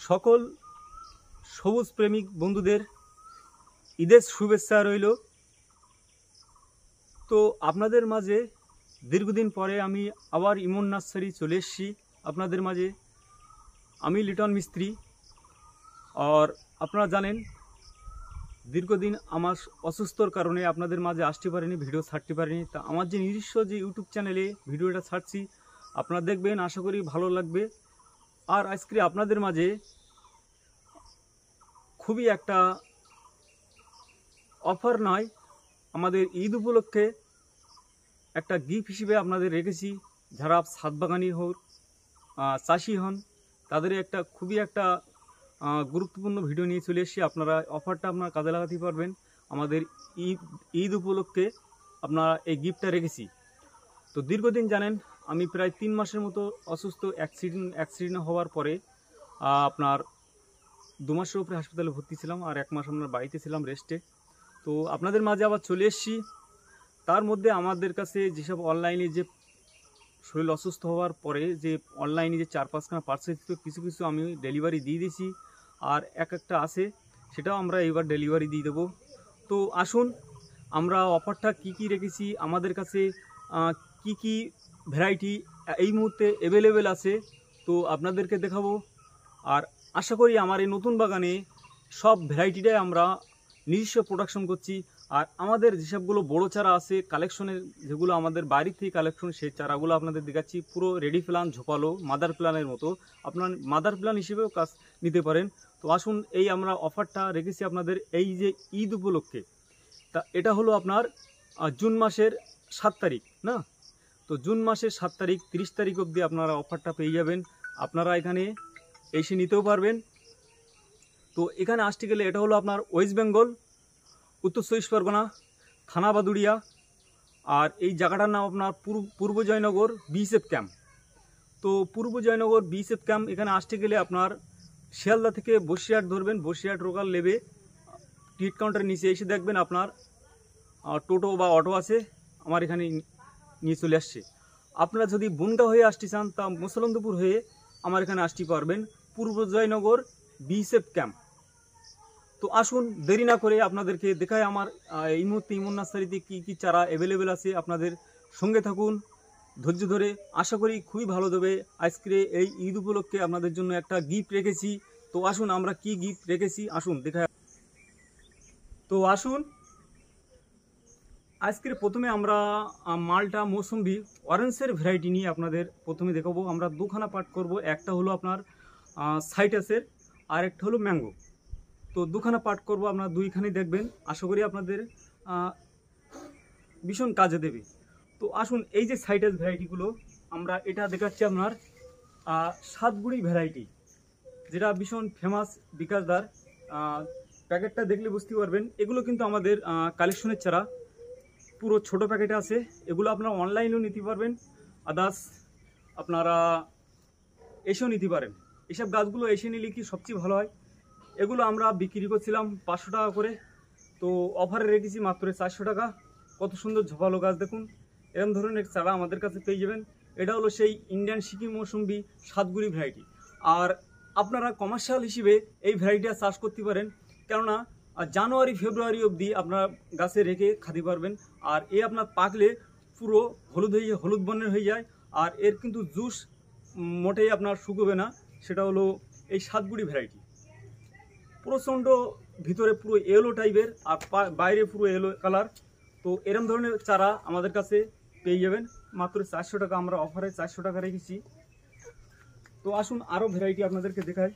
সকল সবুজ প্রেমিক বন্ধুদের ঈদের শুভেচ্ছা রইল। তো আপনাদের মাঝে দীর্ঘদিন পরে আমি আবার ইমন নার্সারি চলে এসেছি আপনাদের মাঝে। আমি লিটন মিস্ত্রি। আর আপনারা জানেন দীর্ঘদিন আমার অসুস্থর কারণে আপনাদের মাঝে আসতে পারিনি, ভিডিও ছাড়তে পারিনি। তা আমার যে নিজস্ব যে ইউটিউব চ্যানেলে ভিডিওটা ছাড়ছি আপনারা দেখবেন, আশা করি ভালো লাগবে। আর আজকে আপনাদের মাঝে খুবই একটা অফার নয়, আমাদের ঈদ উপলক্ষে একটা গিফট হিসেবে আপনাদের রেখেছি। যারা ছাদ বাগানি হোক, চাষি হন, তাদের একটা খুবই একটা গুরুত্বপূর্ণ ভিডিও নিয়ে চলে এসেছি। আপনারা অফারটা আপনারা কাজে লাগাতে পারবেন। আমাদের ঈদ উপলক্ষে আপনারা এই গিফটটা রেখেছি। তো দীর্ঘদিন জানেন আমি প্রায় 3 মাসের মতো অসুস্থ, অ্যাক্সিডেন্ট হওয়ার পরে আপনার 2 মাসের উপরে হাসপাতালে ভর্তি ছিলাম, আর 1 মাস আমরা বাড়িতে ছিলাম রেস্টে। তো আপনাদের মাঝে আবার চলে এসেছি। তার মধ্যে আমাদের কাছে যেসব অনলাইনে যে শরীর অসুস্থ হওয়ার পরে যে অনলাইনে যে 4-5খানা পার্সেল ছিল, কিছু কিছু আমি ডেলিভারি দিয়ে দিয়েছি, আর একটা আছে সেটাও আমরা এবার ডেলিভারি দিয়ে দেবো। তো আসুন আমরা অফারটা কি কি রেখেছি, আমাদের কাছে কি কি ভ্যারাইটি এই মুহূর্তে অ্যাভেলেবেল আছে, তো আপনাদেরকে দেখাবো। আর আশা করি আমার এই নতুন বাগানে সব ভ্যারাইটিটাই আমরা নিজস্ব প্রোডাকশন করছি। আর আমাদের যেসবগুলো বড় চারা আছে কালেকশনের, যেগুলো আমাদের বাইরে থেকে কালেকশন, সেই চারাগুলো আপনাদের দেখাচ্ছি। পুরো রেডি প্ল্যান, ঝোপালো মাদার প্ল্যানের মতো, আপনার মাদার প্ল্যান হিসেবেও কাজ নিতে পারেন। তো আসুন এই আমরা অফারটা রেখেছি আপনাদের এই যে ঈদ উপলক্ষে। তা এটা হলো আপনার জুন মাসের 7 তারিখ না, তো জুন মাসের 7 তারিখ 30 তারিখ অবধি আপনারা অফারটা পেয়ে যাবেন। আপনারা এখানে এসে নিতেও পারবেন। তো এখানে আসতে গেলে এটা হলো আপনার ওয়েস্ট বেঙ্গল, উত্তর 24 পরগনা, থানা বাদুড়িয়া। আর এই জায়গাটার নাম আপনার পূর্ব জয়নগর বিএসএফ ক্যাম্প। তো পূর্ব জয়নগর বিএসএফ ক্যাম্প এখানে আসতে গেলে আপনার শিয়ালদা থেকে বসিরহাট ধরবেন, বসিরহাট লোকাল নেবে টিকিট কাউন্টারের নিচে এসে দেখবেন আপনার টোটো বা অটো আছে, আমার এখানে নিয়ে চলে আসছে। আপনারা যদি বনগা হয়ে আসতে চান তা মুসলন্দপুর হয়ে আমার এখানে আসতে পারবেন, পূর্ব জয়নগর বিএসএফ ক্যাম্প। তো আসুন দেরি না করে আপনাদেরকে দেখায় আমার এই মুহূর্তে ইমন নার্সারিতে কী কী চারা অ্যাভেলেবেল আছে। আপনাদের সঙ্গে থাকুন ধৈর্য ধরে, আশা করি খুবই ভালো দেবে। আজকে এই ঈদ উপলক্ষে আপনাদের জন্য একটা গিফট রেখেছি। তো আসুন আমরা কি গিফট রেখেছি আসুন দেখায়। তো আসুন আজকের প্রথমে আমরা মালটা মৌসুম্বি অরেঞ্জের ভ্যারাইটি নিয়ে আপনাদের প্রথমে দেখাবো। আমরা 2খানা পার্ট করব, একটা হলো আপনার সাইটাসের আর একটা হলো ম্যাঙ্গো। তো 2খানা পার্ট করব, আপনারা 2খানি দেখবেন, আশা করি আপনাদের ভীষণ কাজে দেবে। তো আসুন এই যে সাইটাস ভ্যারাইটিগুলো আমরা এটা দেখাচ্ছি আপনার সাতগুড়ি ভ্যারাইটি, যেটা ভীষণ ফেমাস বিকাশদার। প্যাকেটটা দেখলে বুঝতে পারবেন এগুলো কিন্তু আমাদের কালেকশনের চারা, পুরো ছোট প্যাকেটে আছে। এগুলো আপনারা অনলাইনেও নিতে পারবেন, আদার্স আপনারা এসেও নিতে পারেন। এসব গাছগুলো এসে নিলে কি সবচেয়ে ভালো হয়। এগুলো আমরা বিক্রি করছিলাম 500 টাকা করে, তো অফারে রেখেছি মাত্র 400 টাকা। কত সুন্দর ঝোপালো গাছ দেখুন, এরকম ধরনের চারা আমাদের কাছে পেয়ে যাবেন। এটা হলো সেই ইন্ডিয়ান সিকিম মৌসুম্বি সাতগুড়ি ভ্যারাইটি। আর আপনারা কমার্শিয়াল হিসেবে এই ভ্যারাইটিটা চাষ করতে পারেন, কেননা জানুয়ারি ফেব্রুয়ারি অবধি আপনার গাছে রেখে খাতে পারবেন। আর এ আপনার পাকলে পুরো হলুদ বর্ণের হয়ে যায়, আর এর কিন্তু জুস মোটেই আপনার শুকোবে না। সেটা হলো এই সাতগুড়ি ভ্যারাইটি। প্রচণ্ড ভিতরে পুরো এলো টাইপের, আর বাইরে পুরো এলো কালার। তো এরম ধরনের চারা আমাদের কাছে পেয়ে যাবেন মাত্র 400 টাকা। আমরা অফারে 400 টাকা রেখেছি। তো আসুন আরও ভ্যারাইটি আপনাদেরকে দেখাই।